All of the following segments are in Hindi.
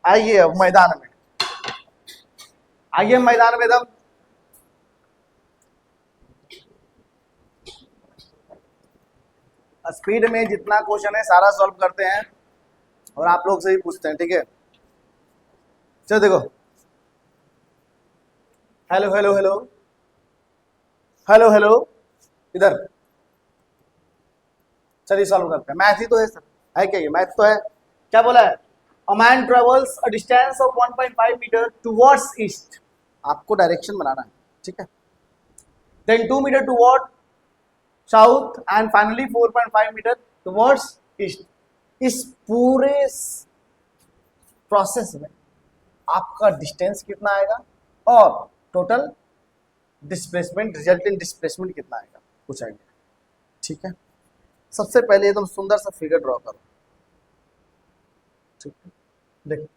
आइए अब मैदान में, आइए मैदान में एकदम। स्पीड में जितना क्वेश्चन है सारा सॉल्व करते हैं और आप लोग से ही पूछते हैं, ठीक है। चलो देखो, hello hello hello hello hello, इधर चलिए सॉल्व करते हैं। मैथ ही तो है सर, है क्या ये मैथ तो है। क्या बोला है? A man travels a distance of 1.5 metre towards east, आपको डायरेक्शन बनाना है, ठीक है। Then 2 metre toward south and finally 4.5 metre towards east. इस पूरे प्रोसेस में आपका डिस्टेंस कितना आएगा और टोटल डिस्प्लेसमेंट, रिजल्टेंट डिस्प्लेसमेंट कितना आएगा, कुछ आइडिया, ठीक है। सबसे पहले एकदम सुंदर सा फिगर ड्रॉ करो, ठीक है। देखो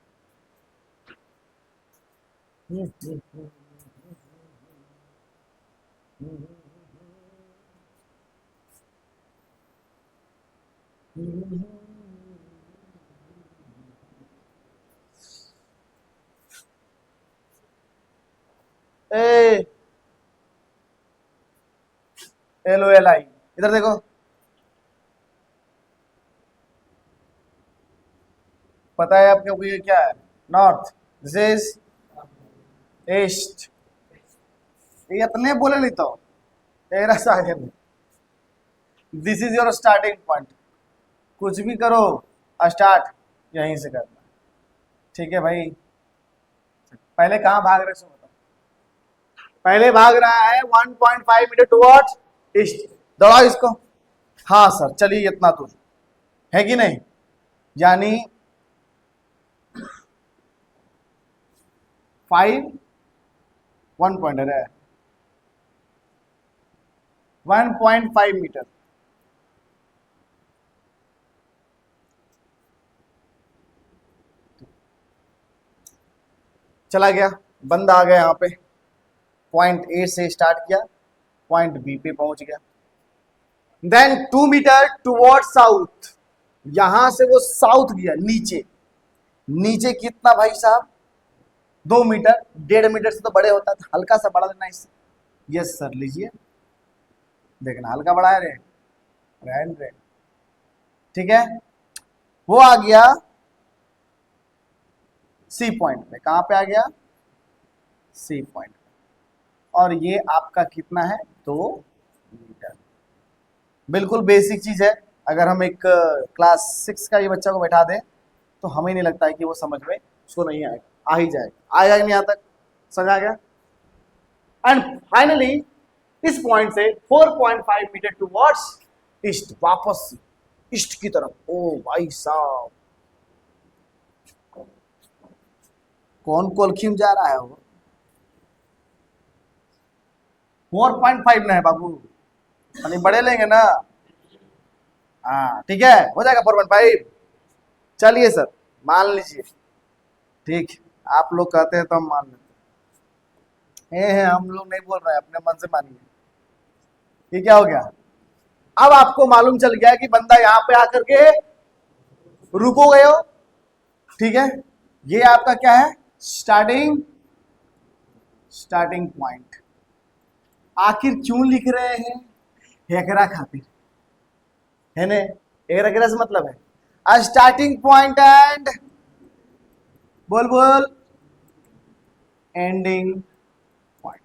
A L O L I, इधर देखो, पता है आपको ये क्या है? North, this is east. ये इतने बोले नहीं तो तेरा सागर, this is your starting point. कुछ भी करो स्टार्ट यहीं से करना, ठीक है भाई। पहले कहाँ भाग रहे सो बताओ। पहले भाग रहा है 1.5 मीटर टुवर्ड्स ईस्ट, दौड़ाओ इसको। हाँ सर, चलिए इतना दूर है कि नहीं, यानी 5 1 पॉइंट है 1.5 मीटर। चला गया, बंदा आ गया यहाँ पे, पॉइंट ए से स्टार्ट किया, पॉइंट बी पे पहुंच गया। देन 2 मीटर टुवर्ड साउथ, यहां से वो साउथ गया नीचे। नीचे कितना भाई साहब? 2 मीटर, 1.5 मीटर से तो बड़े होता था, हल्का सा बड़ा लेना इससे। यस सर, लीजिए, देखना हल्का बड़ा है रे, रहन रे, ठीक है। वो आ गया सी पॉइंट पे। कहां पे आ गया? C point. और ये आपका कितना है? 2 मीटर। बिल्कुल बेसिक चीज है। अगर हम एक क्लास 6 का ये बच्चा को बैठा दें तो हमें नहीं लगता है कि वो समझ में उसको नहीं आएगा, आ ही जाएगा। आएगा कि नहीं यहाँ तक? समझ आ गया। एंड फाइनली इस पॉइंट से 4.5 मीटर टुवर्ड्स ईस्ट, वापस ईस्ट की तरफ। ओ भाई साहब, कौन कोलखीम जा रहा है वो? 4.5 ना है बाबू, यानी बड़े लेंगे ना। हाँ ठीक है, हो जाएगा 4.5। चलिए सर, मान लीजिए, ठीक, आप लोग कहते हैं तो हम मान लेते हैं। हम लोग नहीं बोल रहे हैं, अपने मन से मानिए। ये क्या हो गया? अब आपको मालूम चल गया कि बंदा यहां पे आकर के रुको गए हो, ठीक है। ये आपका क्या है? Starting point. आखिर क्यों लिख रहे हैं? हेकरा खातिर है ने। हेकरा से मतलब है स्टार्टिंग पॉइंट एंड बोल बोल एंडिंग पॉइंट।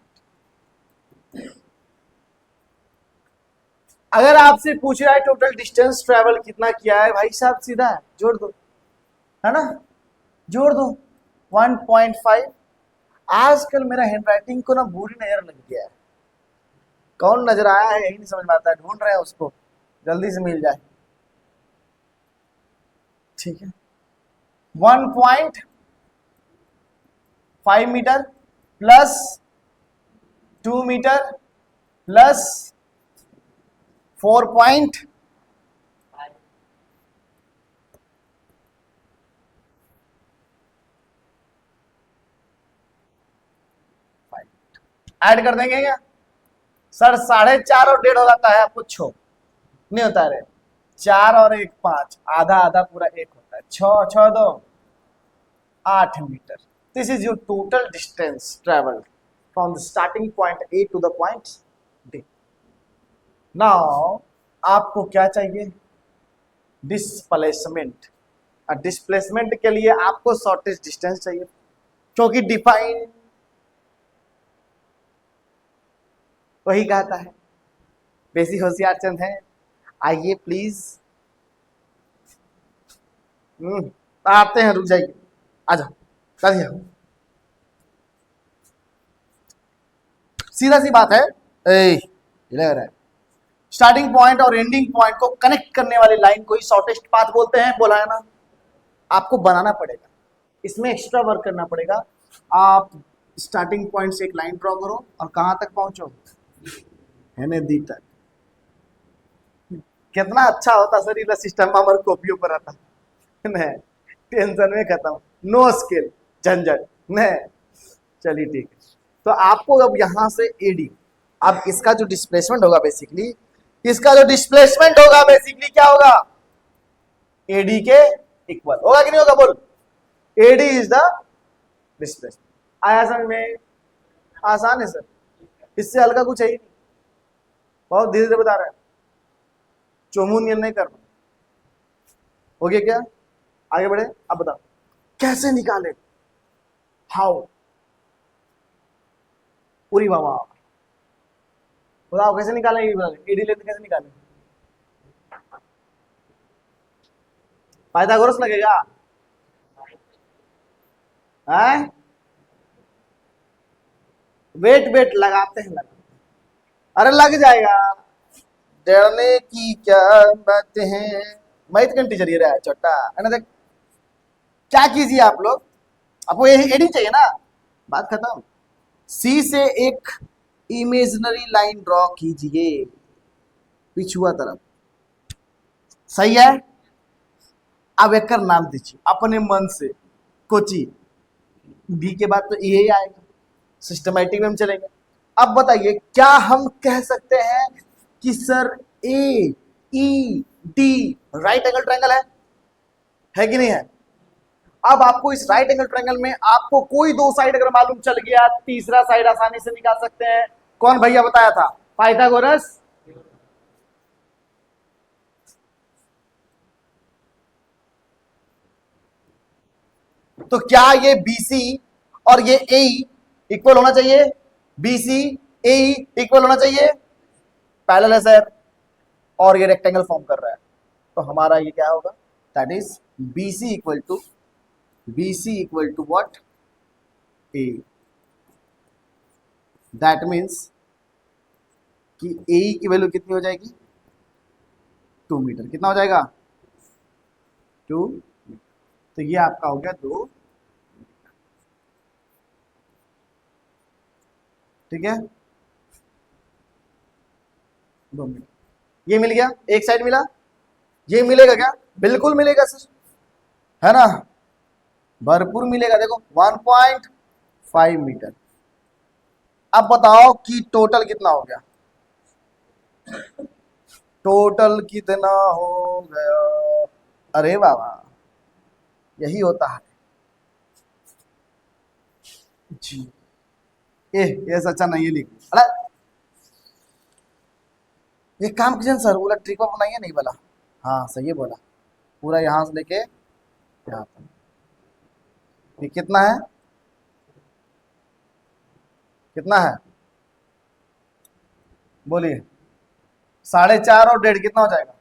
अगर आपसे पूछ रहा है टोटल डिस्टेंस ट्रेवल कितना किया है, भाई साहब सीधा है, जोड़ दो, है ना, जोड़ दो 1.5। आजकल मेरा हैंडराइटिंग को ना बुरी नजर लग गया है। कौन नजर आया है यही नहीं समझ में आता है, ढूंढ रहे हैं उसको, जल्दी से मिल जाए, ठीक है। 1.5 metre plus 2 metre plus 4.5 add कर देंगे क्या सर? 4.5 और 1.5 हो जाता है, आपको 6 नहीं होता है? 4 और 1 5, आधा आधा पूरा 1 होता है। 6 6 2 8 metre. This is your total distance travelled from the starting point A to the point D. Now आपको क्या चाहिए? डिस्प्लेसमेंट। और डिस्प्लेसमेंट के लिए आपको शॉर्टेस्ट डिस्टेंस चाहिए, क्योंकि डिफाइन वही कहता है। बेसी होशियार चंद है, आइए प्लीज। आते हैं, रुक जाइए, आ जाओ, चलिए। सीधा सी बात है, लग रहा है स्टार्टिंग पॉइंट और एंडिंग पॉइंट को कनेक्ट करने वाली लाइन को ही शॉर्टेस्ट पाथ बोलते हैं, बोला है ना। आपको बनाना पड़ेगा, इसमें एक्स्ट्रा वर्क करना पड़ेगा। आप स्टार्टिंग पॉइंट से एक लाइन ड्रॉ करो और कहां तक पहुंचो, है दी तक। कितना अच्छा होता सर ये सिस्टम हमारे कॉपियों पर आता नहीं, टेंशन में खत्म, नो स्किल झंझट नहीं। चलिए ठीक है, तो आपको अब यहां से एडी, अब इसका जो डिस्प्लेसमेंट होगा बेसिकली, क्या होगा? एडी के इक्वल होगा कि नहीं होगा? बोल, एडी इज द डिस्प्लेसमेंट। आया समझ में? आसान है सर, इससे हल्का कुछ है ही नहीं, बहुत धीरे धीरे बता रहा है, चोमुनियन नहीं करना। हो गया क्या? आगे बढ़े, अब बताओ कैसे निकाले, हाउ? पूरी बाबा बताओ कैसे निकालेंगे, एडी लेते कैसे निकालेंगे? पाइथागोरस लगेगा? हैं? वेट वेट लगाते हैं, अरे लग जाएगा, डरने की क्या बात है। मैथ का टीचर ये रहा है छोटा, है ना? देख क्या कीजिए आप लोग, आपको ये एडी चाहिए ना, बात खत्म। सी से एक इमेजिनरी लाइन ड्रॉ कीजिए पिछुआ तरफ, सही है? अब एक नाम दीजिए अपने मन से, कोची। बी के बाद तो यही आएगा, सिस्टमैटिक में हम चलेंगे। अब बताइए, क्या हम कह सकते हैं कि sir A E D right angle triangle है कि नहीं है? अब आपको इस राइट एंगल ट्रायंगल में आपको कोई दो साइड अगर मालूम चल गया, तीसरा साइड आसानी से निकाल सकते हैं। कौन भैया बताया था? पाइथागोरस। तो क्या ये बीसी और ये ए इक्वल होना चाहिए? बीसी ए इक्वल होना चाहिए, पैरेलल है सर, और ये रेक्टेंगल फॉर्म कर रहा है, तो हमारा ये क्या होगा? That is BC equal to what? A. That means कि ए की वैल्यू कितनी हो जाएगी? 2 मीटर। कितना हो जाएगा? 2। तो ये आपका हो गया 2, ठीक है, 2 मीटर। ये मिल गया, एक साइड मिला। ये मिलेगा क्या? बिल्कुल मिलेगा सर, है ना, भरपूर मिलेगा। देखो 1.5 मीटर। अब बताओ कि टोटल कितना हो गया? टोटल कितना हो गया? अरे बाबा, यही होता है जी। ये सच्चा नहीं है, लिख। अरे ये काम कीजिए सर, बोला ट्रिक बनाइए, नहीं बोला? हाँ सही है बोला, पूरा यहां से लेके यहाँ तक। ये कितना है? कितना है बोलिए? 4.5 और 1.5 कितना हो जाएगा?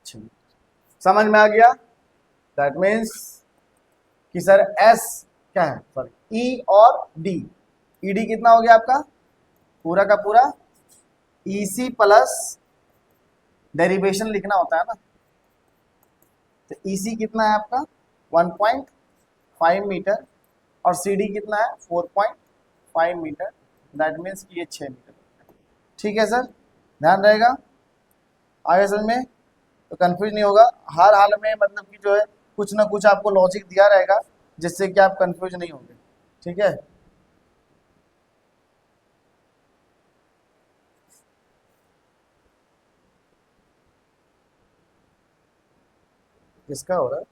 6। समझ में आ गया? दैट मीन्स कि सर एस क्या है, सॉरी ई और डी, ईडी कितना हो गया आपका? पूरा का पूरा ईसी प्लस डेरिवेशन लिखना होता है ना, तो ईसी कितना है आपका? 1.5 मीटर, और सी डी कितना है? 4.5 मीटर। दैट मीन्स कि ये 6 मीटर। ठीक है सर, ध्यान रहेगा, आगे समझ में, तो कंफ्यूज नहीं होगा। हर हाल में मतलब कि जो है कुछ ना कुछ आपको लॉजिक दिया रहेगा, जिससे कि आप कंफ्यूज नहीं होंगे। ठीक है, किसका हो रहा है?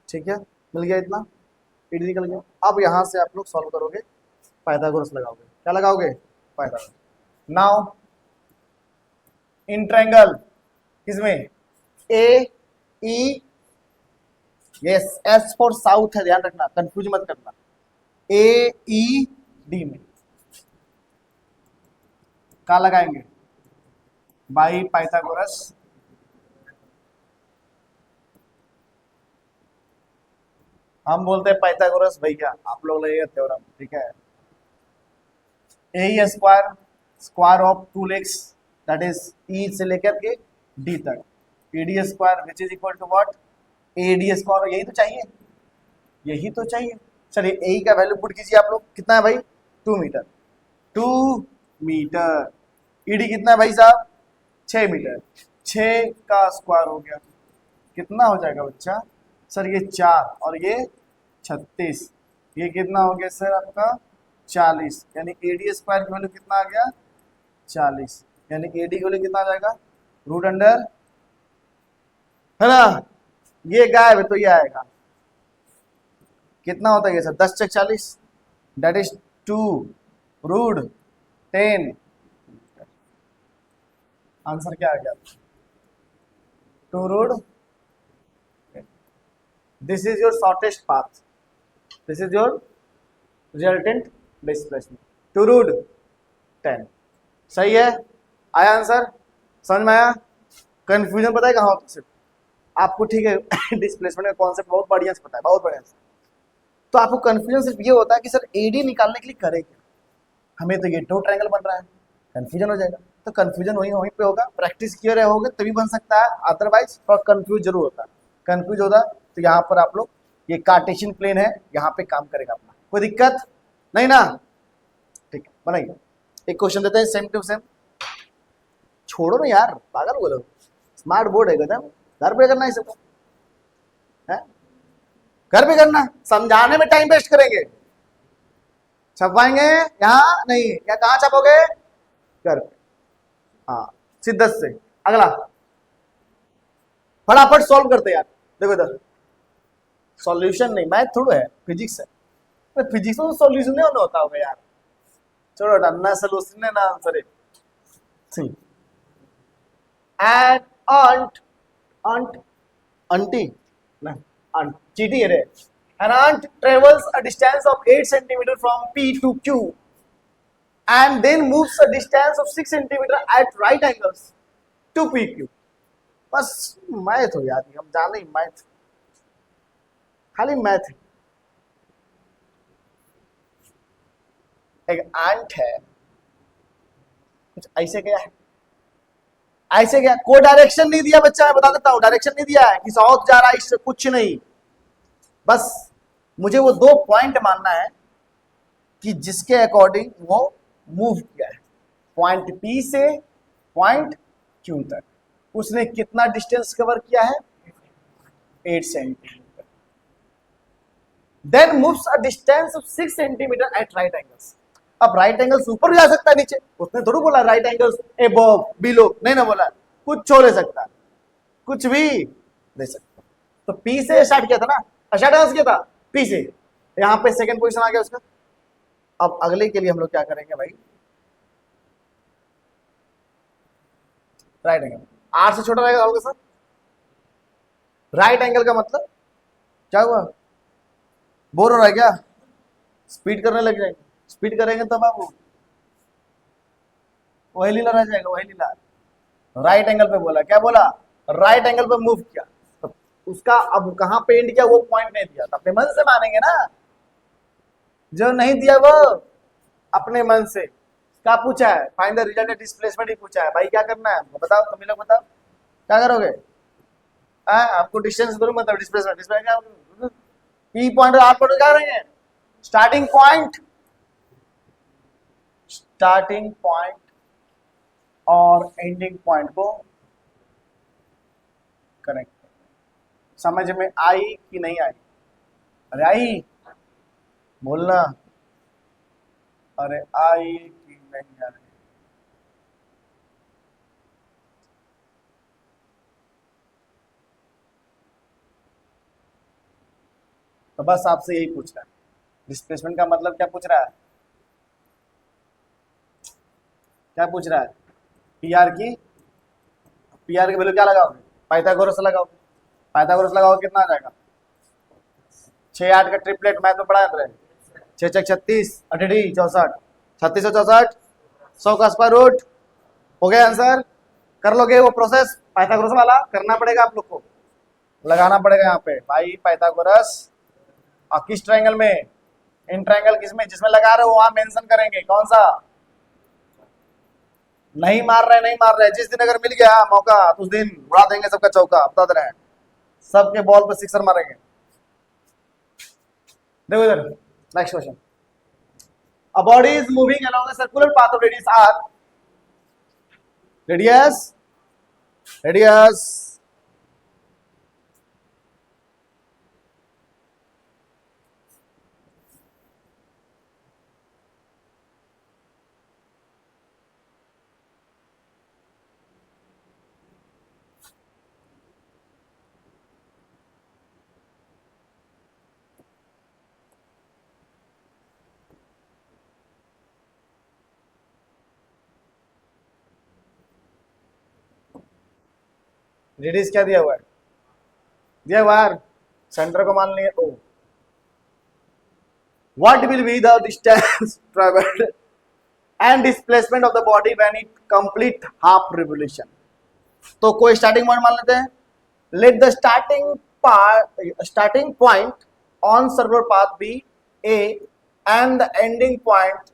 ठीक है, मिल गया इतना, ईडी निकल गया। अब यहाँ से आप लोग सॉल्व करोगे, पाइथागोरस लगाओगे। क्या लगाओगे? पाइथागोरस। नाउ इन ट्रायंगल किसमें? ए ई, यस, एस फॉर साउथ है, ध्यान रखना, कंफ्यूज मत करना। ए ई डी में क्या लगाएंगे? By Pythagoras. हम बोलते हैं पाइथागोरस भैया, आप लोग लगेगा थ्योरम, ठीक है। A square, square of two legs, that is E से लेकर के डी तक, A D square which is equal to what? A D square, यही तो चाहिए, यही तो चाहिए। चलिए ए का वैल्यू पुट कीजिए आप लोग, कितना है भाई? 2 मीटर, 2 मीटर। ईडी कितना है भाई साहब? 6 मीटर, 6 का स्क्वायर हो गया, कितना हो जाएगा बच्चा? सर ये 4 और ये 36, ये कितना हो गया सर आपका? 40, यानी ए डी स्क्वायर की वैल्यू कितना आ गया? 40, यानी ए डी की वैल्यू कितना आ जाएगा? रूट अंडर, है ना, ये गायब है तो ये आएगा, कितना होता है ये सर? 10 चक 40, दैट इज 2 रूट 10। आंसर क्या आ गया? 2 root, this is your shortest path, this is your resultant displacement, 2 root 10। सही है, आया आंसर? समझ में आया? कंफ्यूजन पता है कहाँ होता है? सिर्फ आपको, ठीक है डिस्प्लेसमेंट का कॉन्सेप्ट बहुत बढ़िया से पता है, बहुत बढ़िया से, तो आपको कंफ्यूजन सिर्फ ये होता है कि सर एडी निकालने के लिए करे क्या, हमें तो ये दो ट्रायंगल बन रहा है, कंफ्यूजन हो जाएगा। तो कंफ्यूजन वहीं वहीं पे होगा, प्रैक्टिस किए रहे होगे तभी बन सकता है, अदरवाइज थोड़ा कंफ्यूज जरूर होता है। कंफ्यूज होता तो यहाँ पर आप लोग, ये कार्टेशियन प्लेन है, यहाँ पे काम करेगा अपना, कोई दिक्कत नहीं ना? ठीक है, बनाइए। एक क्वेश्चन देते हैं सेम टू सेम, छोड़ो ना यार, पागल बोलो, स्मार्ट बोर्ड है गधम, घर पे करना है सबको, है घर पे करना, समझाने में टाइम वेस्ट करेंगे, छपवाएंगे यहाँ नहीं, या कहाँ छपोगे? घर पे। हाँ, शिद्दत से। अगला फटाफट सॉल्व करते यार, देखो इधर, सॉल्यूशन नहीं, मैथ थोड़ा है, फिजिक्स है, तो फिजिक्स में सॉल्यूशन नहीं होता होगा यार, चलो ना सॉल्यूशन है ना आंसर है। एंड aunt, aunt, auntie, ना aunt, चीटी है रे। An ant travels a distance of 8 centimeter from P to Q and then moves a distance of 6 centimeter at right angles to PQ. बस मैथ हो यार, हम जाने ही मैथ, खाली मैथ। एक आंट है, कुछ ऐसे गया है, ऐसे गया, कोई डायरेक्शन नहीं दिया बच्चा, मैं बता देता हूँ, डायरेक्शन नहीं दिया है कि साउथ जा रहा है, इससे कुछ नहीं, बस मुझे वो 2 पॉइंट मानना है कि जिसके अकॉर्डिंग वो मूव किया है, पॉइंट पी से पॉइंट क्यू तक उसने कितना डिस्टेंस कवर किया है? 8 centimetre. Then moves a distance of 6 centimetre at right angles. अब राइट एंगल्स ऊपर जा सकता है, नीचे, उसने थोड़ा बोला राइट एंगल्स अबव बिलो, नहीं ना बोला, कुछ छोड़ सकता है, कुछ भी ले सकता। तो पी से स्टार्ट किया था ना, स्टार्ट किया था पी से, यहां पे सेकंड पोजीशन आ गया उसका। अब अगले के लिए हम लोग क्या करेंगे भाई? राइट एंगल, आर से छोटा रहेगा होगा सर, राइट एंगल का मतलब क्या हुआ? बोर हो रहा है क्या? स्पीड करने लग जाएंगे, स्पीड करेंगे तो बाबू वही लीला रह जाएगा, वही लीला। राइट एंगल पे बोला, क्या बोला? राइट एंगल पे मूव किया, तो उसका अब कहां पे एंड किया वो पॉइंट नहीं दिया, तो अपने मन से मानेंगे ना, जो नहीं दिया वो अपने मन से। क्या पूछा है? फाइंड द रिजल्टेंट डिस्प्लेसमेंट ही पूछा है भाई, क्या करना है हमको बताओ, तुम लोग बताओ क्या करोगे? आपको डिस्टेंस दूर मतलब डिस्प्लेसमेंट, डिस्प्लेसमेंट पी पॉइंट और आर पॉइंट क्या करेंगे? स्टार्टिंग पॉइंट, स्टार्टिंग पॉइंट और एंडिंग पॉइंट को कनेक्ट। समझ में आई कि नहीं आई? अरे आई, बोलना, अरे आई कि नहीं आई? तो बस आपसे यही पूछ रहा है, डिस्प्लेसमेंट का मतलब क्या पूछ रहा है, क्या पूछ रहा है, पी आर की वैल्यू क्या लगाओगे, पाइथागोरस लगाओगे, पाइथागोरस लगाओगे कितना आ जाएगा, 6 8 का ट्रिपलेट मैथ में पढ़ा है, 6 6 36 अठड़ी 64, 36 और 64 100 का स्क्वायर रूट, हो गया आंसर। कर लोगे वो प्रोसेस पाइथागोरस वाला, करना पड़ेगा आप लोग को, लगाना पड़ेगा यहाँ पे भाई पाइथागोरस। और किस ट्रायंगल में, इन ट्रायंगल किसमें, जिसमें लगा रहे हो वहां मेंशन करेंगे कौन सा। नहीं मार रहे, जिस दिन अगर मिल गया मौका तो उस दिन उड़ा देंगे सबका चौका, बता दे रहे हैं, सबके बॉल पर सिक्सर मारेंगे। देखो इधर next question, a body is moving along a circular path of radius r, radius radius क्या दिया हुआ है, दिया हुआ है, सेंटर को मान लिए ओ, what will be the distance traveled and displacement of the body when it complete half revolution। तो कोई स्टार्टिंग पॉइंट मान लेते हैं, let the starting point on circular path be a and the ending point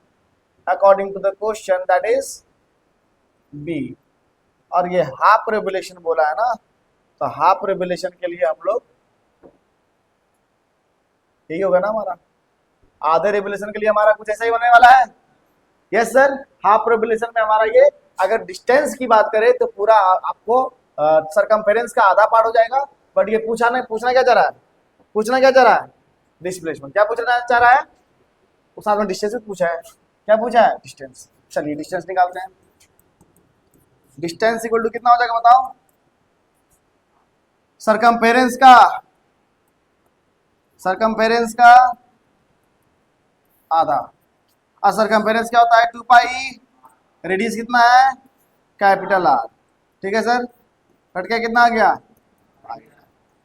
according to the question that is b। और ये हाफ रेवोल्यूशन बोला है ना, तो हाफ रेवोल्यूशन के लिए हम लोग यही होगा ना हमारा, आधे रेवोल्यूशन के लिए हमारा कुछ ऐसा ही होने वाला है। यस सर, हाफ रेवोल्यूशन में हमारा ये, अगर डिस्टेंस की बात करें तो पूरा आपको सरकमफेरेंस का आधा पार्ट हो जाएगा, बट ये पूछना क्या चाह रहा है, डिस्प्लेसमेंट क्या पूछना चाह रहा है, उस साथ में डिस्टेंस भी पूछा है, क्या पूछा है, डिस्टेंस। चलिए डिस्टेंस निकालते हैं, डिस्टेंस इक्वल टू कितना हो जाएगा बताओ, सरकमफेरेंस का आधा, और सरकमफेरेंस क्या होता है 2 पाई, रेडियस कितना है कैपिटल आर, ठीक है सर, कट के कितना आ गया,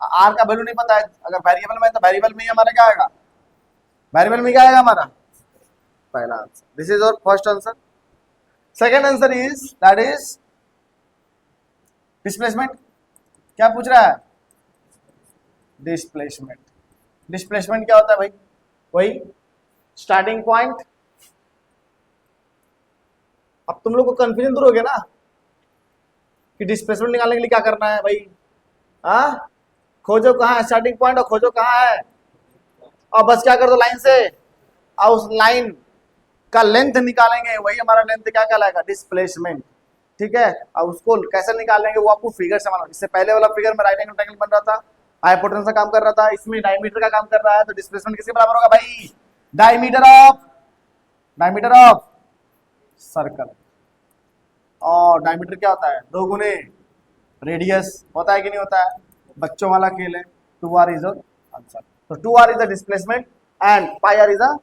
आर का वैल्यू नहीं पता है, अगर वेरिएबल में तो वेरिएबल में ही हमारा क्या आएगा, वेरिएबल में क्या आएगा हमारा पहला answer, this is our first answer. Second answer is that is displacement, क्या पूछ रहा है, डिस्प्लेसमेंट क्या होता है भाई, वही स्टार्टिंग पॉइंट। अब तुम लोग को कंफ्यूजन दूर हो गया ना कि डिस्प्लेसमेंट निकालने के लिए क्या करना है भाई, हाँ खोजो कहाँ है स्टार्टिंग पॉइंट और खोजो कहाँ है, और बस क्या कर दो लाइन से, और उस लाइन का लेंथ निकालेंगे, वही हमारा लेंथ क्या कहलाएगा, डिस्प्लेसमेंट, ठीक है। और उसको कैसे निकालेंगे वो आपको फिगर से मालूम, इससे पहले वाला फिगर में राइट एंगल ट्रायंगल बन रहा था, हाइपोटेनस का काम कर रहा था, इसमें डायमीटर का काम कर रहा है, तो डिस्प्लेसमेंट किसके बराबर होगा भाई, डायमीटर ऑफ सर्कल। और डायमीटर क्या होता है, 2 गुने रेडियस, होता है कि नहीं होता है, बच्चों वाला खेल है। 2r इज आंसर, तो 2r is the displacement and pi r is the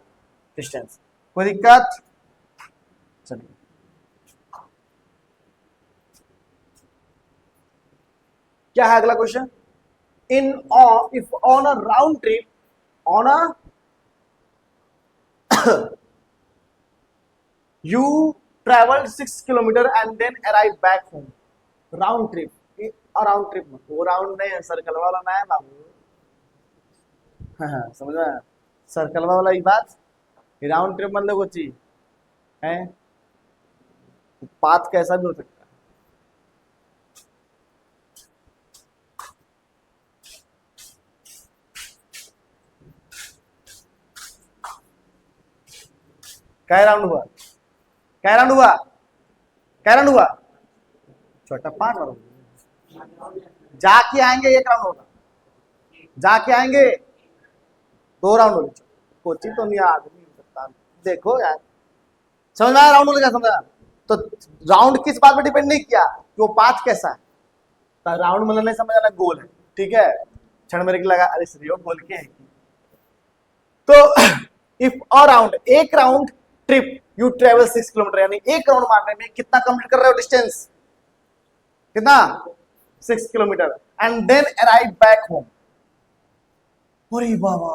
distance. कोई दिक्कत, चलिए क्या है अगला question, if on a round trip on a you traveled 6 kilometer and then arrived back home, round trip, round trip वो राउंड नहीं है, सर्कल वाला ना है बाबू, हाँ समझ में, सर्कल वाला ही बात, राउंड ट्रिप मतलब वो चीज है, पाथ कैसा भी हो सकता है। क्या राउंड हुआ, छोटा 5 राउंड, जाके आएंगे 1 राउंड होगा, जाके आएंगे 2 राउंड होगा, कोची तो नहीं आदमी सकता, देखो यार समझ में आया, राउंड क्या समझा, तो राउंड किस बात पे डिपेंड नहीं किया कि वो पाथ कैसा है, तो राउंड मतलब नहीं समझ आना, गोल है, ठीक है, क्षण मेरे को लगा अरे श्री गोल के है, इफ अराउंड एक round trip you travel 6 kilometre, यानी एक राउंड मारने में कितना कंप्लीट कर रहे हो डिस्टेंस, कितना 6 kilometre, and then arrive back home. अरे बाबा,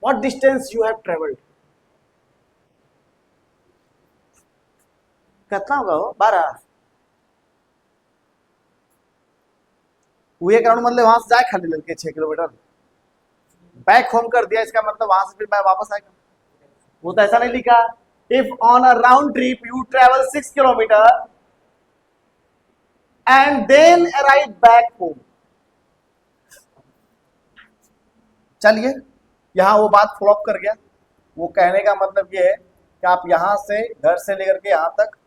what distance you have travelled, कितना होगा वो 12, वो एक राउंड मतलब वहां से जाए खाली लड़के 6 किलोमीटर, बैक होम कर दिया, इसका मतलब वहां से फिर मैं वापस आएगा, वो तो ऐसा नहीं लिखा। If on a round trip you travel 6 kilometre and then arrive back home. चलिए, यहां वो बात फ्लॉप कर गया। वो कहने का मतलब ये है कि आप यहां से घर से लेकर के यहां तक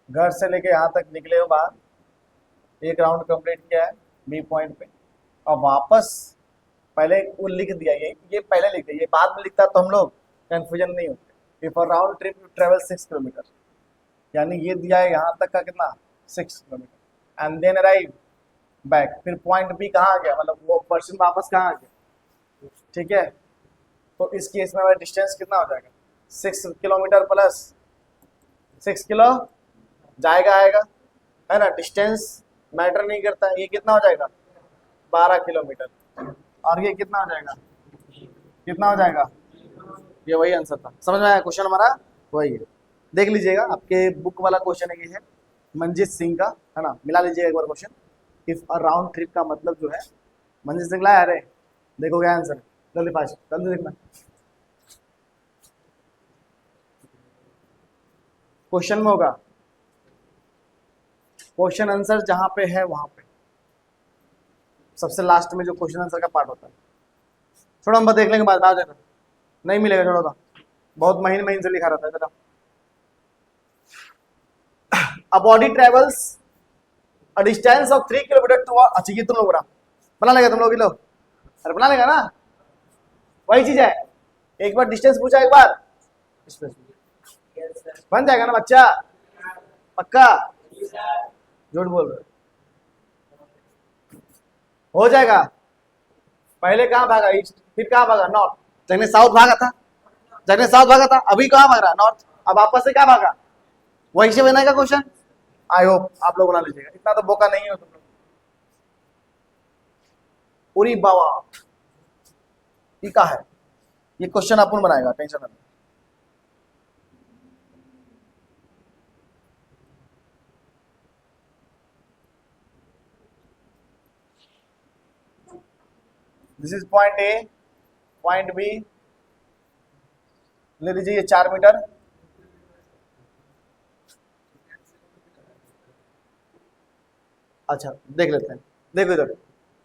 घर से लेके यहां तक निकले हो बाहर, एक राउंड कंप्लीट किया है बी पॉइंट पे, और वापस पहले वो लिख दिया, ये पहले लिख दिया, ये बाद में लिखता तो हम लोग कंफ्यूजन नहीं होते। If a round trip you travel 6 kilometre, यानी ये दिया है यहाँ तक का कितना 6 kilometre, and then arrive back, फिर पॉइंट बी कहाँ आ गया, मतलब वो पर्सन वापस कहाँ आ गया, ठीक है। तो इस केस में हमारा डिस्टेंस कितना हो जाएगा, 6 किलोमीटर प्लस 6 किलो जाएगा आएगा, है ना, डिस्टेंस मैटर नहीं करता, ये कितना हो जाएगा 12 किलोमीटर, और ये कितना हो जाएगा, कितना हो जाएगा, ये वही आंसर था। समझ में आया क्वेश्चन हमारा, वही है। देख लीजिएगा, आपके बुक वाला क्वेश्चन है, ये है मंजीत सिंह का, है ना, मिला लीजिएगा एक बार question. If a round trip का मतलब जो है, मंजीत सिंह लाया, अरे देखो क्या आंसर, जल्दी फास्ट जल्दी देखना। क्वेश्चन में होगा, क्वेश्चन आंसर जहां पे है वहां पे सबसे लास्ट में जो क्वेश्चन आंसर का पार्ट होता है, छोड़ो हम देख लेंगे बाद में, देना नहीं मिलेगा, छोड़ो था, बहुत महीने महीने से लिखा रहता है जरा। A body travels a distance of 3 kilometre to, अच्छा ये तुम लोग बना लेगा, तुम लोग ही लोग, अरे बना लेगा ना, वही चीज है। एक बार डिस्टेंस पूछा, एक बार बन जाएगा ना बच्चा, पक्का, झूठ बोल रहे हो जाएगा। पहले कहाँ भागा, ईस्ट, फिर कहाँ भागा, नॉर्थ, जगने साउथ भागा था, जगने साउथ भागा था, अभी कहाँ भाग रहा, नॉर्थ, अब वापस से क्या भागा, वही से बनेगा क्वेश्चन। आई होप आप लोग बना लीजिएगा, इतना तो बोका नहीं हो तुम लोग। पूरी बाबा ये का है, ये क्वेश्चन अपन बनाएगा, टेंशन नहीं। This is point A, point B, ले लीजिए ये 4 मीटर, अच्छा देख लेते हैं, देखो इधर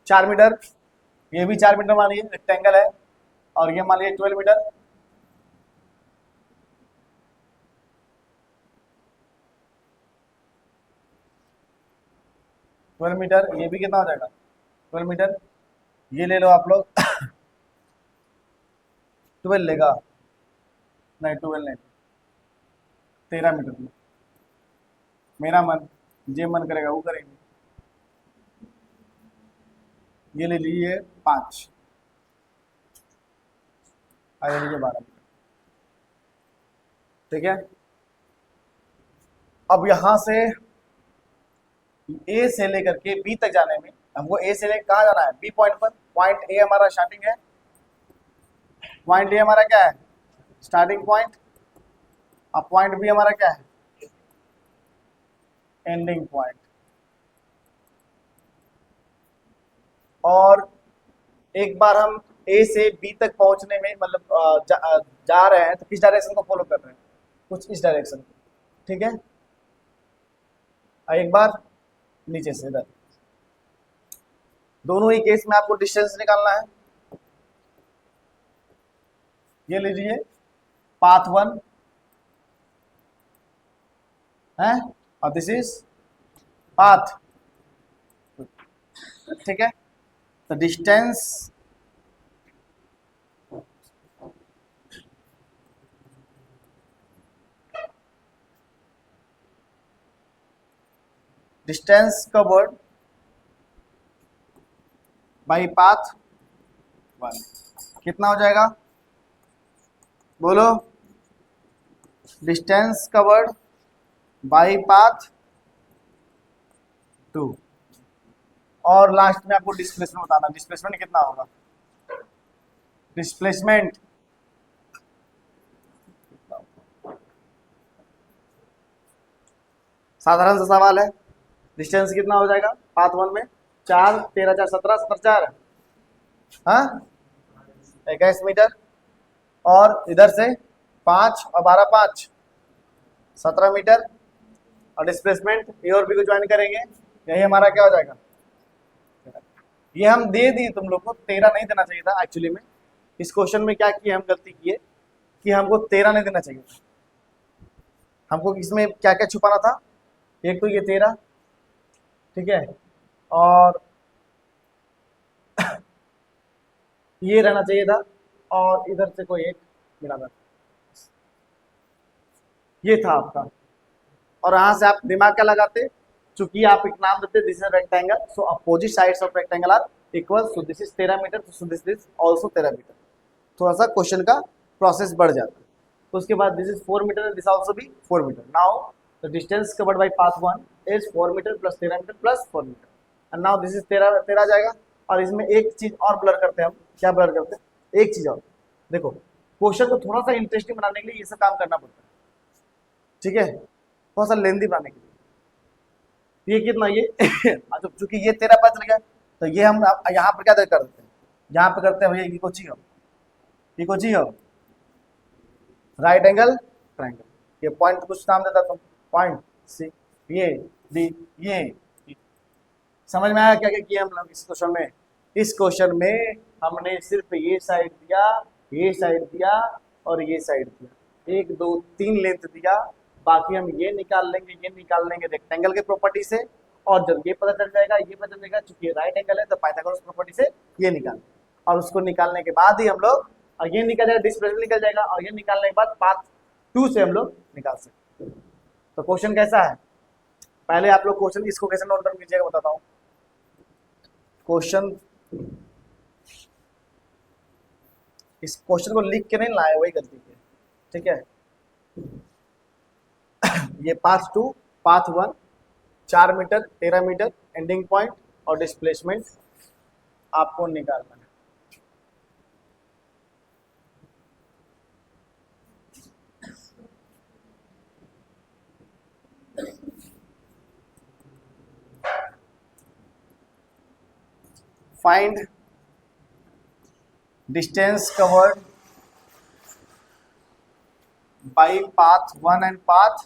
4 मीटर, ये भी 4 मीटर मान लीजिए, रेक्टेंगल है, और ये मान लीजिए 12 मीटर, ये भी कितना हो जाएगा 12 मीटर, ये ले लो आप लोग 12 लेगा, नहीं 12 नहीं, 13 मीटर, मेरा मन जे मन करेगा वो करेंगे। ये ले लीजिए 5, आगे लीजिए 12 मीटर, ठीक है। अब यहां से ए से लेकर के बी तक जाने में हमको ए से लेकर कहाँ जाना है, बी पॉइंट पर, पॉइंट ए हमारा स्टार्टिंग है, पॉइंट ए हमारा क्या है स्टार्टिंग पॉइंट, अब पॉइंट बी हमारा क्या है एंडिंग पॉइंट। और एक बार हम ए से बी तक पहुंचने में मतलब जा रहे हैं, तो किस डायरेक्शन को फॉलो कर रहे हैं, कुछ इस डायरेक्शन को, ठीक है। एक बार नीचे से इधर, दोनों ही केस में आपको डिस्टेंस निकालना है। ये लीजिए पाथ 1 है, और दिस इज पाथ, ठीक है। तो distance distance covered by path 1 कितना हो जाएगा, बोलो। डिस्टेंस कवर्ड बाई पाथ 2 और लास्ट में आपको डिस्प्लेसमेंट बताना, डिस्प्लेसमेंट कितना होगा, डिस्प्लेसमेंट साधारण सा सवाल है। डिस्टेंस कितना हो जाएगा पाथ 1 में, 4 13 4 17 17 4 हाँ 21 मीटर, और इधर से 5 और 12 5 17 मीटर, और डिस्प्लेसमेंट ए और बी को ज्वाइन करेंगे, यही हमारा क्या हो जाएगा। ये हम दे दिए तुम लोग को, 13 नहीं देना चाहिए था एक्चुअली में। इस क्वेश्चन में क्या किए हम, गलती किए कि हमको 13 नहीं देना चाहिए था। हमको इसमें क्या क्या छुपाना था, एक तो ये 13, ठीक है, और ये रहना चाहिए था, और इधर से कोई एक मिलाना था, ये था आपका। और यहाँ से आप दिमाग क्या लगाते, चूंकि आप एक नाम देते this is rectangle, so opposite sides of rectangle are equal, so this is 13 metre, so this is also 13 metre. थोड़ा सा क्वेश्चन का प्रोसेस बढ़ जाता है। तो उसके बाद this is 4 metre, this also भी 4 metre. Now the distance covered by path 1 is 4 metre plus 13 metre plus 4 metre, and now this is 13 जाएगा। और इसमें एक चीज और ब्लर करते हैं हम, क्या ब्लर करते हैं, एक चीज और देखो, क्वेश्चन को थोड़ा सा इंटरेस्टिंग बनाने के लिए ये सब काम करना पड़ता है, ठीक है, थोड़ा सा लेंदी बनाने के लिए। ये कितना, ये अच्छा चूंकि ये 13 पता चल गया, तो ये हम यहाँ पर क्या कर देते हैं, यहाँ पे करते हैं भैया ये को चाहिए राइट एंगल ट्रायंगल, ये पॉइंट कुछ नाम देता तुम, पॉइंट सी, ये डी, ये समझ में आया क्या क्या किया हम लोग इस क्वेश्चन में। इस क्वेश्चन में हमने सिर्फ ये साइड दिया, ये साइड दिया और ये साइड दिया, 1 2 3 लेंथ दिया, बाकी हम ये निकाल लेंगे रेक्टेंगल के प्रॉपर्टी से, और जब ये पता चल जाएगा, ये पता चल जाएगा चूंकि राइट एंगल है तो पाइथागोरस प्रॉपर्टी से ये निकाल, और उसको निकालने के बाद ही हम लोग, और ये निकल जाएगा, डिस्प्लेसमेंट निकल जाएगा, और ये निकालने के बाद पाथ 2 से हम लोग निकाल सकते हैं। तो क्वेश्चन कैसा है, पहले आप लोग क्वेश्चन इसको कैसे नोट डाउन कीजिएगा बताता हूँ। क्वेश्चन, इस क्वेश्चन को लिख के नहीं लाए, वही गलती है, ठीक है। ये path 2 path 1 4 metre 13 metre ending point और डिस्प्लेसमेंट आपको निकालना है। Find distance covered by path 1 and path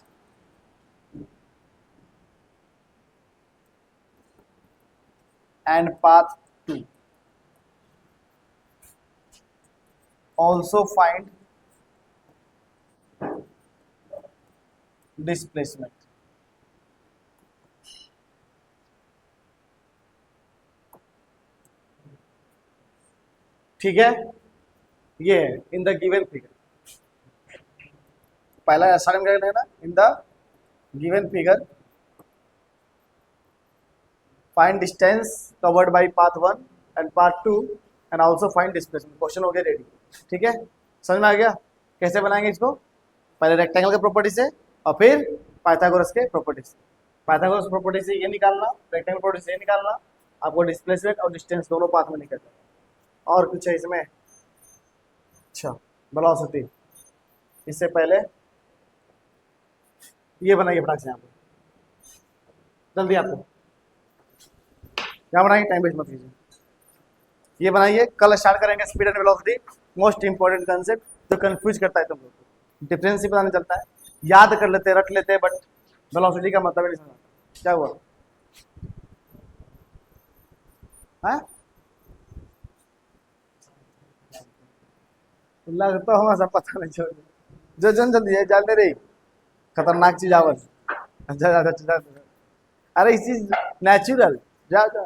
path 2. Also find displacement. ठीक है, ये इन द गिवन फिगर, पहला असाइनमेंट है ना, in the given figure find distance covered by path 1 and path 2 and also find displacement. Question हो गया रेडी, ठीक है, समझ में आ गया कैसे बनाएंगे इसको, पहले रेक्टेंगल के प्रॉपर्टी से और फिर पाइथागोरस के प्रॉपर्टी से। पाइथागोरस प्रॉपर्टी से ये निकालना, रेक्टेंगल प्रॉपर्टी से ये निकालना, आपको डिस्प्लेसमेंट और डिस्टेंस दोनों पाथ में निकल जाएगा। और कुछ है इसमें, अच्छा वेलोसिटी, इससे पहले ये बनाइए फटाक से, यहाँ पे जल्दी आपको क्या बनाइए, टाइम वेस्ट मत कीजिए, ये बनाइए। कल स्टार्ट करेंगे speed and velocity, most important concept जो कंफ्यूज करता है तुम लोग को, डिफरेंस ही पता नहीं चलता है, याद कर लेते रख लेते, बट वेलोसिटी का मतलब नहीं समझ क्या हुआ है, लगता हूँ सब पता नहीं चल, जो जन जल्दी है जानते रही, खतरनाक चीज आवत, अरे इस चीज नेचुरल, जा जा